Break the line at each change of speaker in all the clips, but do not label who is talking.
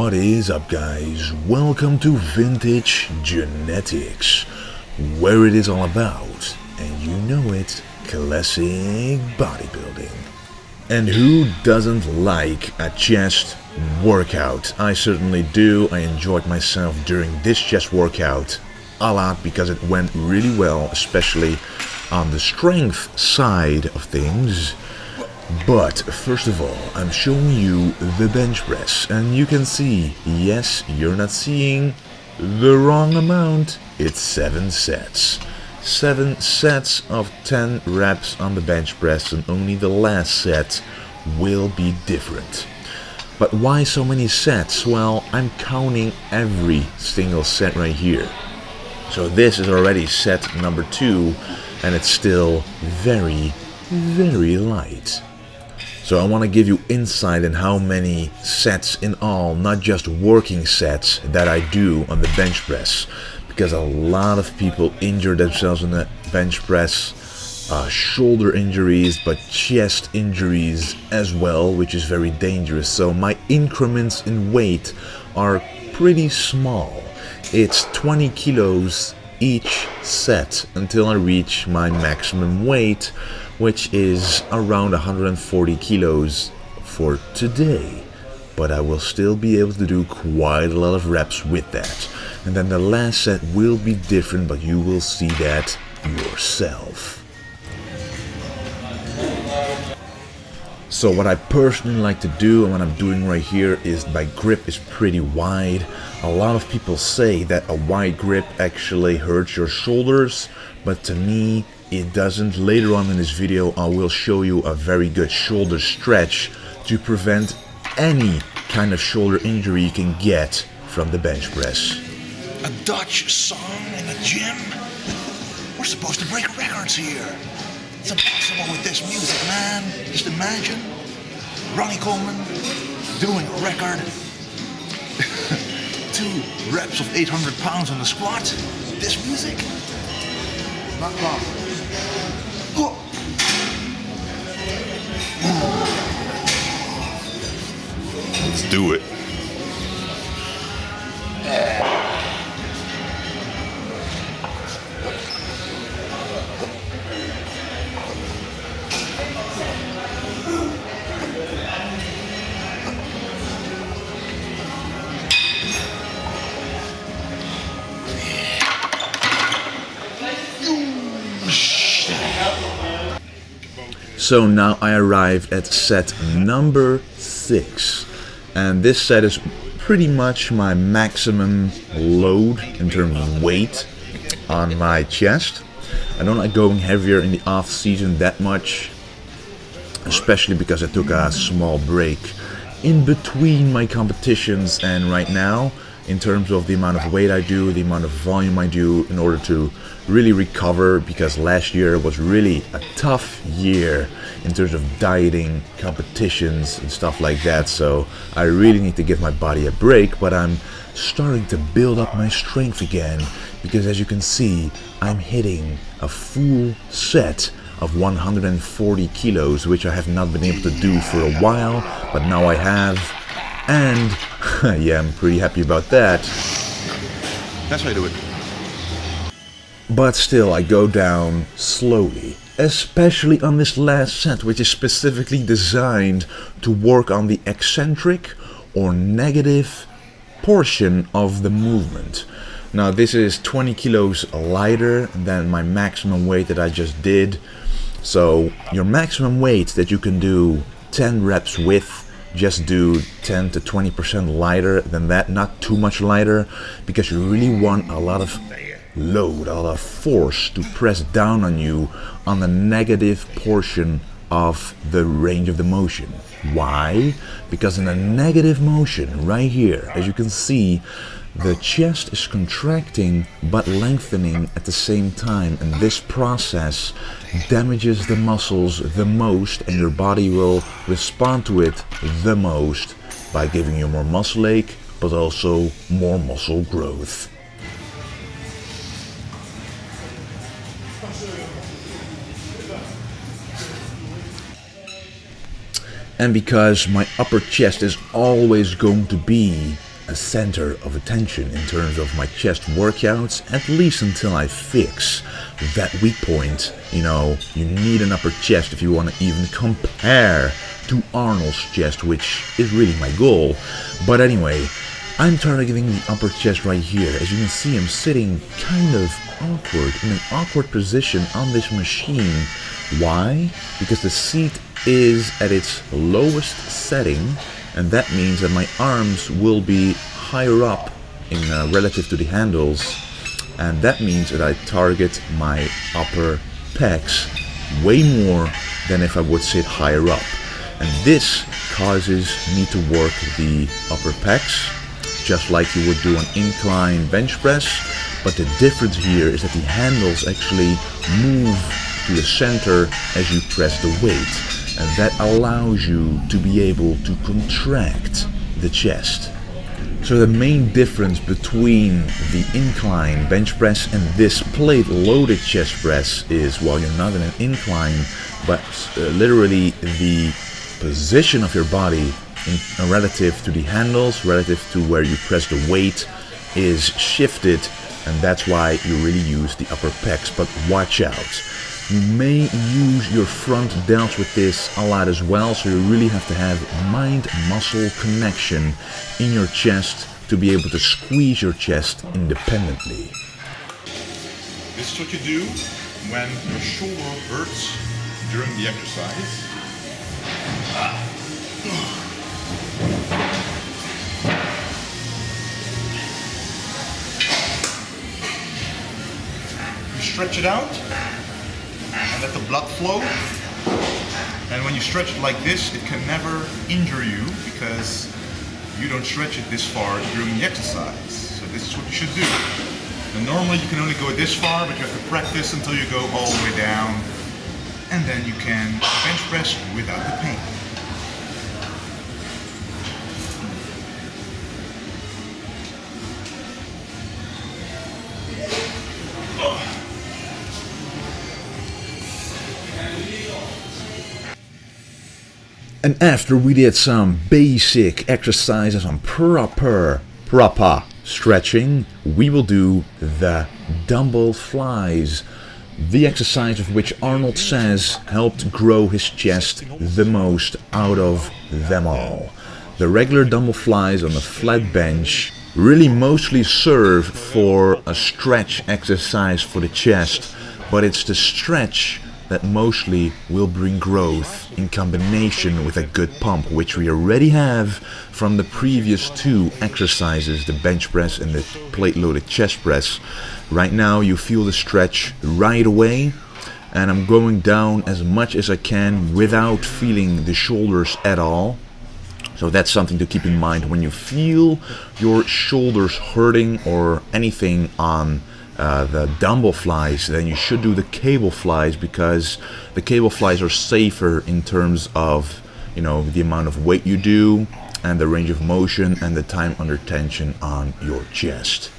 What is up, guys? Welcome to Vintage Genetics, where it is all about, and you know it, classic bodybuilding. And who doesn't like a chest workout? I certainly do. I enjoyed myself during this chest workout a lot because it went really well, especially on the strength side of things. But first of all, I'm showing you the bench press, and you can see, yes, you're not seeing the wrong amount. It's 7 sets. 7 sets of 10 reps on the bench press, and only the last set will be different. But why so many sets? Well, I'm counting every single set right here. So this is already set number 2, and it's still very, very light. So I want to give you insight in how many sets in all, not just working sets, that I do on the bench press. Because a lot of people injure themselves on the bench press. Shoulder injuries, but chest injuries as well, which is very dangerous. So my increments in weight are pretty small. It's 20 kilos each set until I reach my maximum weight, which is around 140 kilos for today. But I will still be able to do quite a lot of reps with that. And then the last set will be different, but you will see that yourself. So what I personally like to do, and what I'm doing right here, is my grip is pretty wide. A lot of people say that a wide grip actually hurts your shoulders, but to me it doesn't. Later on in this video I will show you a very good shoulder stretch to prevent any kind of shoulder injury you can get from the bench press.
A Dutch song in the gym? We're supposed to break records here. It's impossible with this music, man. Just imagine Ronnie Coleman doing a record. 2 reps of 800 pounds on the squat. This music? Not possible. Oh.
Let's do it. So now I arrived at set number 6, and this set is pretty much my maximum load in terms of weight on my chest. I don't like going heavier in the off season that much, especially because I took a small break in between my competitions, and right now, in terms of the amount of weight I do, the amount of volume I do, in order to really recover, because last year was really a tough year in terms of dieting, competitions and stuff like that. So I really need to give my body a break, but I'm starting to build up my strength again, because as you can see, I'm hitting a full set of 140 kilos, which I have not been able to do for a while, but now I have, and yeah, I'm pretty happy about that.
That's how you do it.
But still, I go down slowly, especially on this last set, which is specifically designed to work on the eccentric or negative portion of the movement. Now this is 20 kilos lighter than my maximum weight that I just did. So your maximum weight that you can do 10 reps with, just do 10 to 20% lighter than that, not too much lighter, because you really want a lot of load, a lot of force to press down on you on the negative portion of the range of the motion. Why? Because in the negative motion right here, as you can see, the chest is contracting but lengthening at the same time, and this process damages the muscles the most, and your body will respond to it the most by giving you more muscle ache, but also more muscle growth. And because my upper chest is always going to be a center of attention in terms of my chest workouts, at least until I fix that weak point. You know, you need an upper chest if you want to even compare to Arnold's chest, which is really my goal. But anyway, I'm targeting the upper chest right here. As you can see, I'm sitting kind of awkward, in an awkward position on this machine. Why? Because the seat is at its lowest setting, and that means that my arms will be higher up in relative to the handles, and that means that I target my upper pecs way more than if I would sit higher up. And this causes me to work the upper pecs just like you would do an incline bench press, but the difference here is that the handles actually move to the center as you press the weight, and that allows you to be able to contract the chest. So the main difference between the incline bench press and this plate loaded chest press is, well, you're not in an incline, but literally the position of your body in relative to the handles, relative to where you press the weight, is shifted, and that's why you really use the upper pecs. But watch out, you may use your front delts with this a lot as well, so you really have to have mind-muscle connection in your chest to be able to squeeze your chest independently.
This is what you do when your shoulder hurts during the exercise. You stretch it out and let the blood flow. And when you stretch it like this, it can never injure you because you don't stretch it this far during the exercise. So this is what you should do. And normally you can only go this far, but you have to practice until you go all the way down. And then you can bench press without the pain.
And after we did some basic exercises on proper stretching, we will do the dumbbell flies. The exercise of which Arnold says helped grow his chest the most out of them all. The regular dumbbell flies on a flat bench really mostly serve for a stretch exercise for the chest, but it's the stretch that mostly will bring growth in combination with a good pump, which we already have from the previous two exercises, the bench press and the plate loaded chest press. Right now you feel the stretch right away, and I'm going down as much as I can without feeling the shoulders at all. So that's something to keep in mind when you feel your shoulders hurting or anything on the dumbbell flies. Then you should do the cable flies, because the cable flies are safer in terms of, you know, the amount of weight you do and the range of motion and the time under tension on your chest.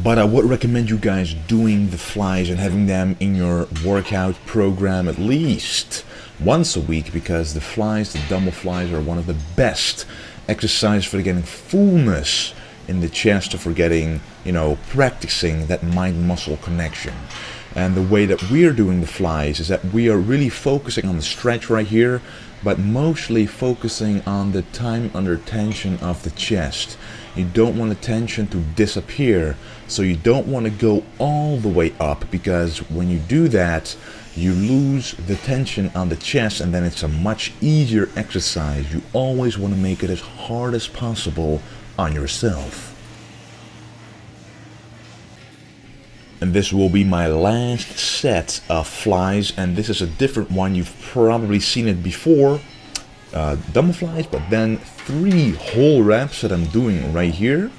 But I would recommend you guys doing the flies and having them in your workout program at least once a week, because the flies, the dumbbell flies, are one of the best exercises for getting fullness in the chest, for getting, you know, practicing that mind-muscle connection. And the way that we are doing the flies is that we are really focusing on the stretch right here, but mostly focusing on the time under tension of the chest. You don't want the tension to disappear, so you don't want to go all the way up, because when you do that, you lose the tension on the chest, and then it's a much easier exercise. You always want to make it as hard as possible on yourself. And this will be my last set of flies, and this is a different one. You've probably seen it before, dumbbell flies, but then 3 whole reps that I'm doing right here.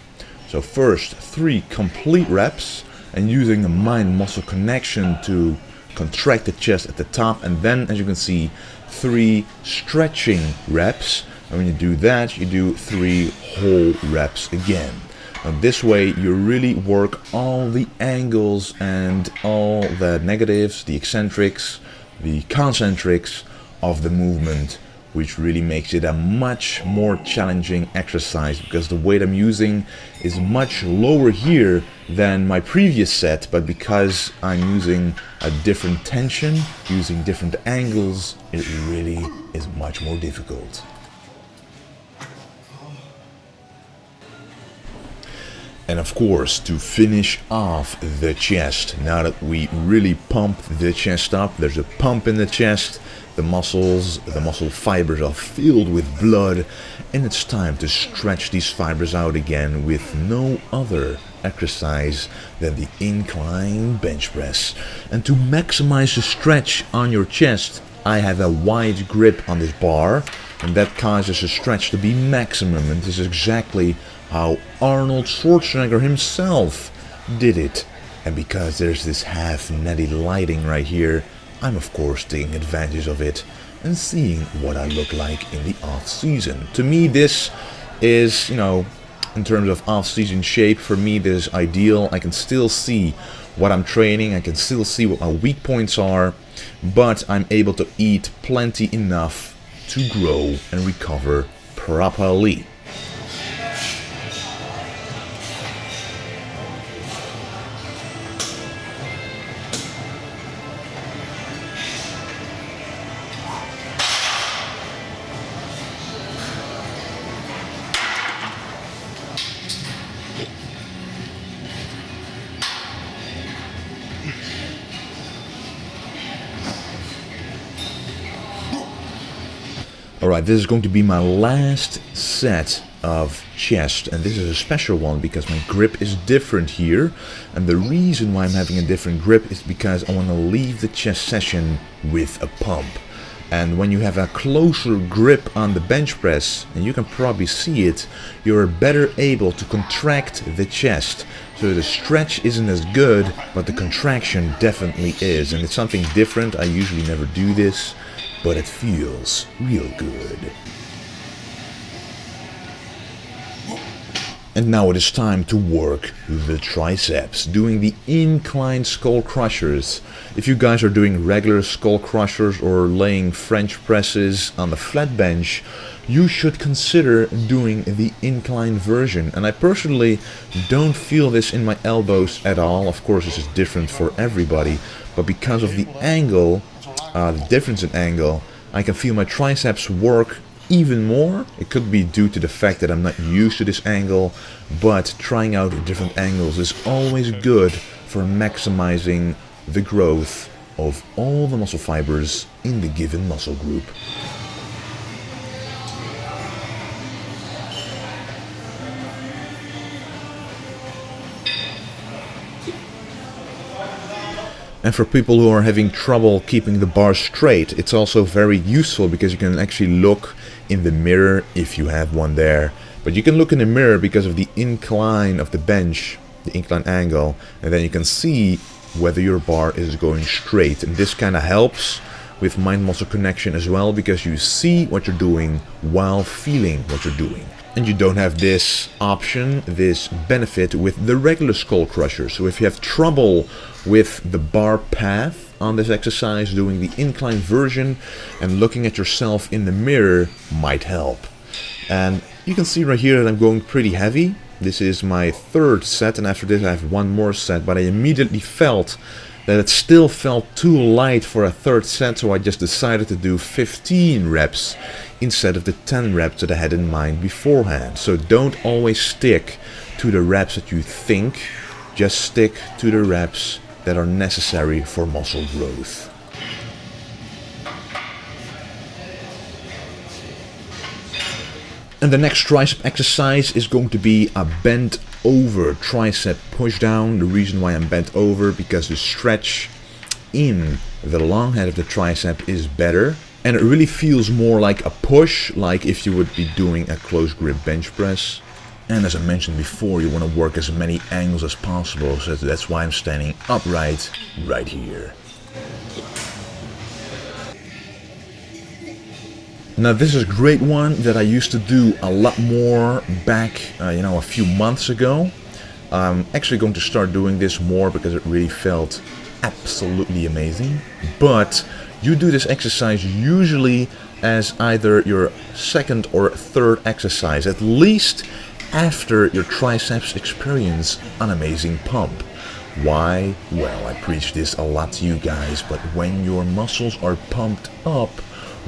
So first 3 complete reps, and using the mind-muscle connection to contract the chest at the top, and then, as you can see, 3 stretching reps. And when you do that, you do 3 whole reps again. Now this way you really work all the angles and all the negatives, the eccentrics, the concentrics of the movement which really makes it a much more challenging exercise because the weight I'm using is much lower here than my previous set, but because I'm using a different tension, using different angles, it really is much more difficult. And of course, to finish off the chest, now that we really pump the chest up, there's a pump in the chest, the muscles, the muscle fibers are filled with blood, and it's time to stretch these fibers out again with no other exercise than the incline bench press. And to maximize the stretch on your chest, I have a wide grip on this bar, and that causes the stretch to be maximum, and this is exactly how Arnold Schwarzenegger himself did it. And because there's this half natty lighting right here, I'm of course taking advantage of it and seeing what I look like in the off-season. To me this is, you know, in terms of off-season shape, for me this is ideal. I can still see what I'm training, I can still see what my weak points are, but I'm able to eat plenty enough to grow and recover properly. Alright, this is going to be my last set of chest, and this is a special one because my grip is different here, and the reason why I'm having a different grip is because I want to leave the chest session with a pump. And when you have a closer grip on the bench press, and you can probably see it, you're better able to contract the chest. So the stretch isn't as good, but the contraction definitely is, and it's something different. I usually never do this, but it feels real good. And now it is time to work the triceps, doing the incline skull crushers. If you guys are doing regular skull crushers or laying French presses on the flat bench, you should consider doing the incline version. And I personally don't feel this in my elbows at all. Of course, this is different for everybody, but because of the angle, the difference in angle, I can feel my triceps work even more. It could be due to the fact that I'm not used to this angle, but trying out different angles is always good for maximizing the growth of all the muscle fibers in the given muscle group. And for people who are having trouble keeping the bar straight, it's also very useful because you can actually look in the mirror if you have one there. But you can look in the mirror because of the incline of the bench, the incline angle, and then you can see whether your bar is going straight. And this kind of helps with mind-muscle connection as well, because you see what you're doing while feeling what you're doing. And you don't have this option, this benefit with the regular skull crusher. So if you have trouble with the bar path on this exercise, doing the incline version and looking at yourself in the mirror might help. And you can see right here that I'm going pretty heavy. This is my third set, and after this I have one more set, but I immediately felt that it still felt too light for a third set, so I just decided to do 15 reps instead of the 10 reps that I had in mind beforehand. So don't always stick to the reps that you think, just stick to the reps that are necessary for muscle growth. And the next tricep exercise is going to be a bent over tricep push down. The reason why I'm bent over, because the stretch in the long head of the tricep is better, and it really feels more like a push, like if you would be doing a close grip bench press. And as I mentioned before, you want to work as many angles as possible, so that's why I'm standing upright right here. Now this is a great one that I used to do a lot more back, a few months ago. I'm actually going to start doing this more because it really felt absolutely amazing. But you do this exercise usually as either your second or third exercise, at least after your triceps experience an amazing pump. Why? Well, I preach this a lot to you guys, but when your muscles are pumped up,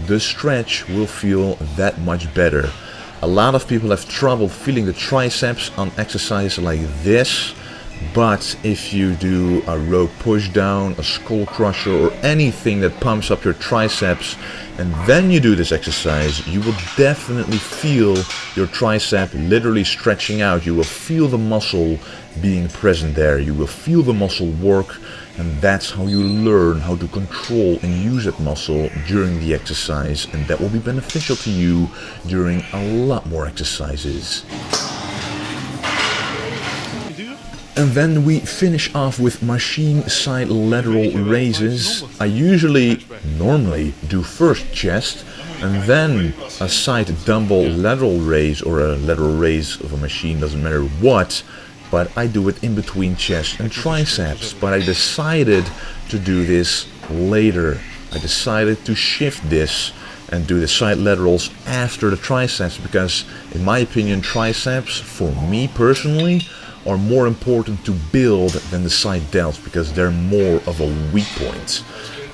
the stretch will feel that much better. A lot of people have trouble feeling the triceps on exercises like this, but if you do a row push down, a skull crusher, or anything that pumps up your triceps, and then you do this exercise, you will definitely feel your tricep literally stretching out. You will feel the muscle being present there. You will feel the muscle work, and that's how you learn how to control and use that muscle during the exercise, and that will be beneficial to you during a lot more exercises. And then we finish off with machine side lateral raises. I normally do first chest and then a side dumbbell lateral raise, or a lateral raise of a machine, doesn't matter what, but I do it in between chest and triceps. But I decided to do this later. I decided to shift this and do the side laterals after the triceps, because in my opinion triceps, for me personally, are more important to build than the side delts, because they're more of a weak point.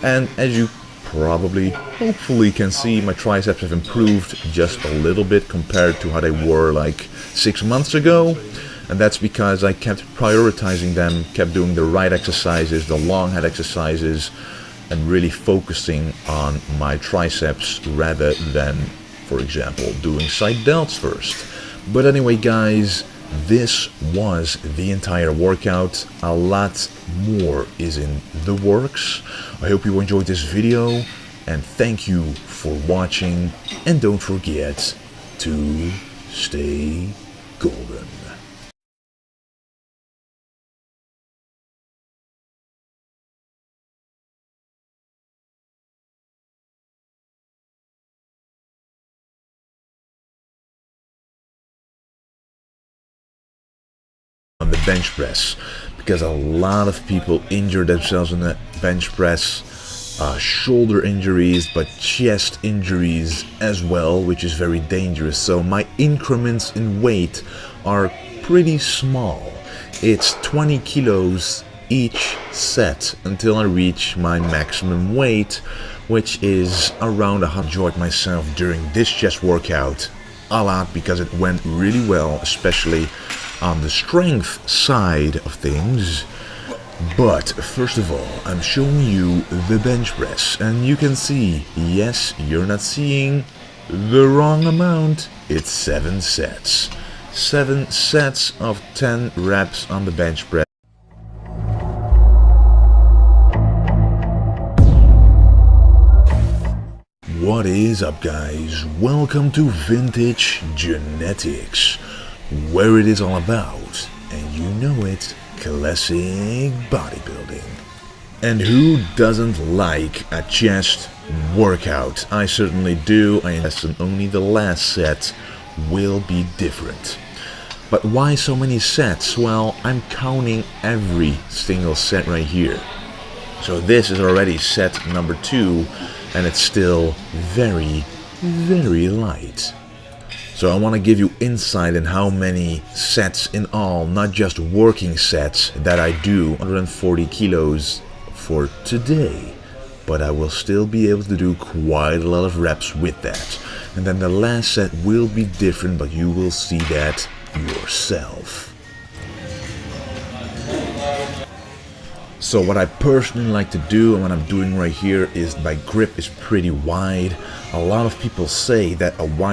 And as you probably, hopefully can see, my triceps have improved just a little bit compared to how they were like 6 months ago. And that's because I kept prioritizing them, kept doing the right exercises, the long head exercises, and really focusing on my triceps rather than, for example, doing side delts first. But anyway guys, this was the entire workout. A lot more is in the works. I hope you enjoyed this video, and thank you for watching, and don't forget to stay golden. On the bench press, because a lot of people injure themselves on the bench press, shoulder injuries, but chest injuries as well, which is very dangerous. So my increments in weight are pretty small. It's 20 kilos each set until I reach my maximum weight, which is around 100. Enjoyed myself during this chest workout a lot because it went really well, especially on the strength side of things. But first of all, I'm showing you the bench press, and you can see, yes, you're not seeing the wrong amount. It's 7 sets. 7 sets of 10 reps on the bench press. What is up guys, welcome to Vintage Genetics, where it is all about, and you know it, classic bodybuilding. And who doesn't like a chest workout? I certainly do, and only the last set will be different. But why so many sets? Well, I'm counting every single set right here. So this is already set number 2, and it's still very, very light. So I want to give you insight in how many sets in all, not just working sets, that I do. 140 kilos for today, but I will still be able to do quite a lot of reps with that. And then the last set will be different, but you will see that yourself. So what I personally like to do, and what I'm doing right here, is my grip is pretty wide. A lot of people say that a wide